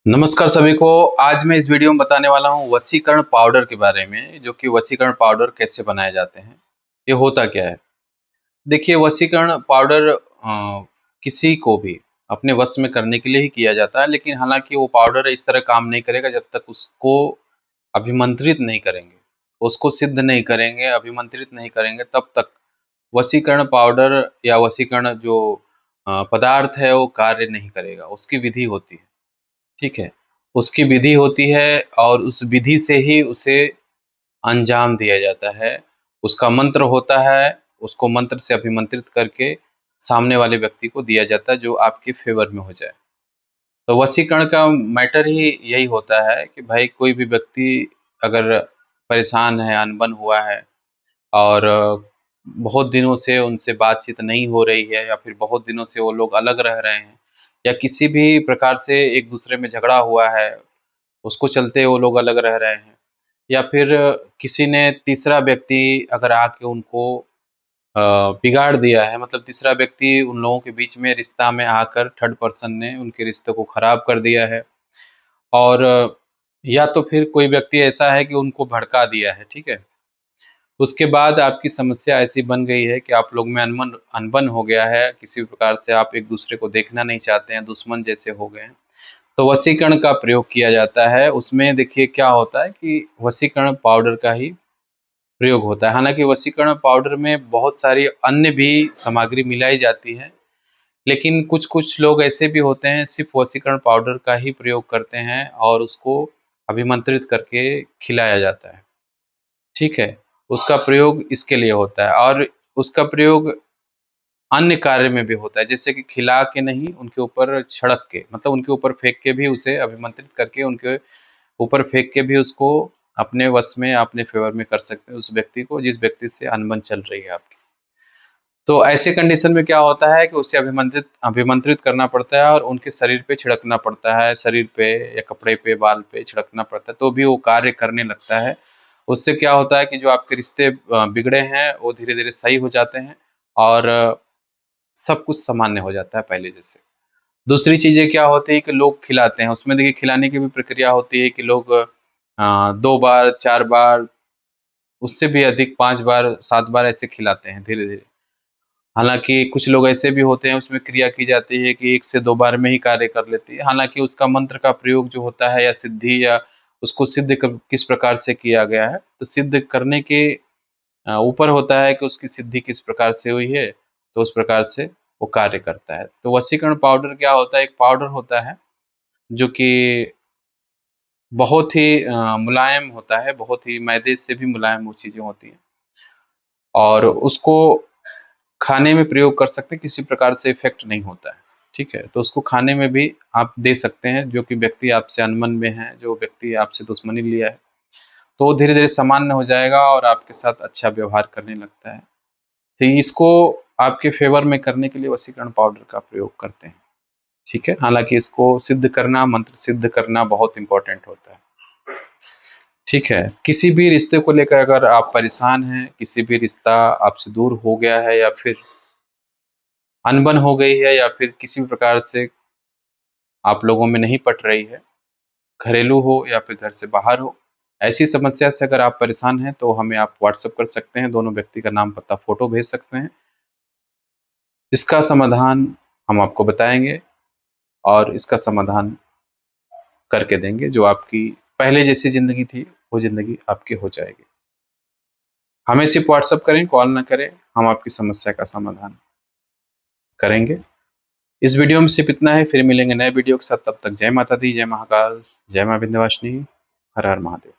नमस्कार सभी को। आज मैं इस वीडियो में बताने वाला हूँ वशीकरण पाउडर के बारे में, जो कि वशीकरण पाउडर कैसे बनाए जाते हैं, ये होता क्या है। देखिए, वशीकरण पाउडर किसी को भी अपने वश में करने के लिए ही किया जाता है, लेकिन हालांकि वो पाउडर इस तरह काम नहीं करेगा जब तक उसको अभिमंत्रित नहीं करेंगे, उसको सिद्ध नहीं करेंगे, अभिमंत्रित नहीं करेंगे, तब तक वशीकरण पाउडर या वशीकरण जो पदार्थ है वो कार्य नहीं करेगा। उसकी विधि होती है, ठीक है। उसकी विधि होती है और उस विधि से ही उसे अंजाम दिया जाता है। उसका मंत्र होता है, उसको मंत्र से अभिमंत्रित करके सामने वाले व्यक्ति को दिया जाता है जो आपके फ़ेवर में हो जाए। तो वशीकरण का मैटर ही यही होता है कि भाई कोई भी व्यक्ति अगर परेशान है, अनबन हुआ है और बहुत दिनों से उनसे बातचीत नहीं हो रही है, या फिर बहुत दिनों से वो लोग अलग रह रहे हैं, या किसी भी प्रकार से एक दूसरे में झगड़ा हुआ है, उसको चलते वो लोग अलग रह रहे हैं, या फिर किसी ने तीसरा व्यक्ति अगर आके उनको बिगाड़ दिया है, मतलब तीसरा व्यक्ति उन लोगों के बीच में रिश्ता में आकर थर्ड पर्सन ने उनके रिश्ते को खराब कर दिया है, और या तो फिर कोई व्यक्ति ऐसा है कि उनको भड़का दिया है, ठीक है। उसके बाद आपकी समस्या ऐसी बन गई है कि आप लोग में अनबन अनबन हो गया है, किसी भी प्रकार से आप एक दूसरे को देखना नहीं चाहते हैं, दुश्मन जैसे हो गए हैं, तो वशीकरण का प्रयोग किया जाता है। उसमें देखिए क्या होता है कि वशीकरण पाउडर का ही प्रयोग होता है। हालाँकि वशीकरण पाउडर में बहुत सारी अन्य भी सामग्री मिलाई जाती है, लेकिन कुछ-कुछ लोग ऐसे भी होते हैं सिर्फ़ वशीकरण पाउडर का ही प्रयोग करते हैं और उसको अभिमंत्रित करके खिलाया जाता है, ठीक है। उसका प्रयोग इसके लिए होता है और उसका प्रयोग अन्य कार्य में भी होता है, जैसे कि खिला के नहीं, उनके ऊपर छिड़क के, मतलब उनके ऊपर फेंक के भी, उसे अभिमंत्रित करके उनके ऊपर फेंक के भी उसको अपने वश में, अपने फ़ेवर में कर सकते हैं उस व्यक्ति को, जिस व्यक्ति से अनबन चल रही है आपकी। तो ऐसे कंडीशन में क्या होता है कि उसे अभिमंत्रित अभिमंत्रित करना पड़ता है और उनके शरीर पे छिड़कना पड़ता है, शरीर पे या कपड़े पे, बाल पे छिड़कना पड़ता है, तो भी वो कार्य करने लगता है। उससे क्या होता है कि जो आपके रिश्ते बिगड़े हैं, वो धीरे-धीरे सही हो जाते हैं और सब कुछ सामान्य हो जाता है पहले जैसे। दूसरी चीज़ें क्या होती है कि लोग खिलाते हैं, उसमें देखिए खिलाने की भी प्रक्रिया होती है कि लोग 2 बार, 4 बार, उससे भी अधिक 5 बार, 7 बार ऐसे खिलाते हैं धीरे-धीरे। हालाँकि कुछ लोग ऐसे भी होते हैं, उसमें क्रिया की जाती है कि 1 से 2 बार में ही कार्य कर लेती है। हालाँकि उसका मंत्र का प्रयोग जो होता है या सिद्धि, या उसको सिद्ध क किस प्रकार से किया गया है, तो सिद्ध करने के ऊपर होता है कि उसकी सिद्धि किस प्रकार से हुई है, तो उस प्रकार से वो कार्य करता है। तो वशीकरण पाउडर क्या होता है, एक पाउडर होता है जो कि बहुत ही मुलायम होता है, बहुत ही मैदे से भी मुलायम वो चीज़ें होती हैं, और उसको खाने में प्रयोग कर सकते हैं, किसी प्रकार से इफ़ेक्ट नहीं होता है, ठीक है? तो उसको खाने में भी आप दे सकते हैं, जो कि व्यक्ति आपसे अनबन में है, जो व्यक्ति आपसे दुश्मनी लिया है, तो वो धीरे-धीरे सामान्य हो जाएगा और आपके साथ अच्छा व्यवहार करने लगता है। तो इसको आपके फ़ेवर में करने के लिए वशीकरण पाउडर का प्रयोग करते हैं, ठीक है? हालाँकि इसको सिद्ध करना, मंत्र सिद्ध करना बहुत इम्पोर्टेंट होता है, ठीक है? किसी भी रिश्ते को लेकर अगर आप परेशान हैं, किसी भी रिश्ता आपसे दूर हो गया है, या फिर अनबन हो गई है, या फिर किसी भी प्रकार से आप लोगों में नहीं पट रही है, घरेलू हो या फिर घर से बाहर हो, ऐसी समस्या से अगर आप परेशान हैं, तो हमें आप व्हाट्सएप कर सकते हैं, दोनों व्यक्ति का नाम, पता, फ़ोटो भेज सकते हैं। इसका समाधान हम आपको बताएँगे और इसका समाधान करके देंगे, जो आपकी पहले जैसी ज़िंदगी थी, वो ज़िंदगी आपकी हो जाएगी। हमें सिर्फ़ व्हाट्सएप करें, कॉल ना करें, हम आपकी समस्या का समाधान करेंगे। इस वीडियो में सिर्फ़ इतना है, फिर मिलेंगे नए वीडियो के साथ, तब तक जय माता दी, जय महाकाल, जय माँ विंध्यवासिनी, हर हर महादेव।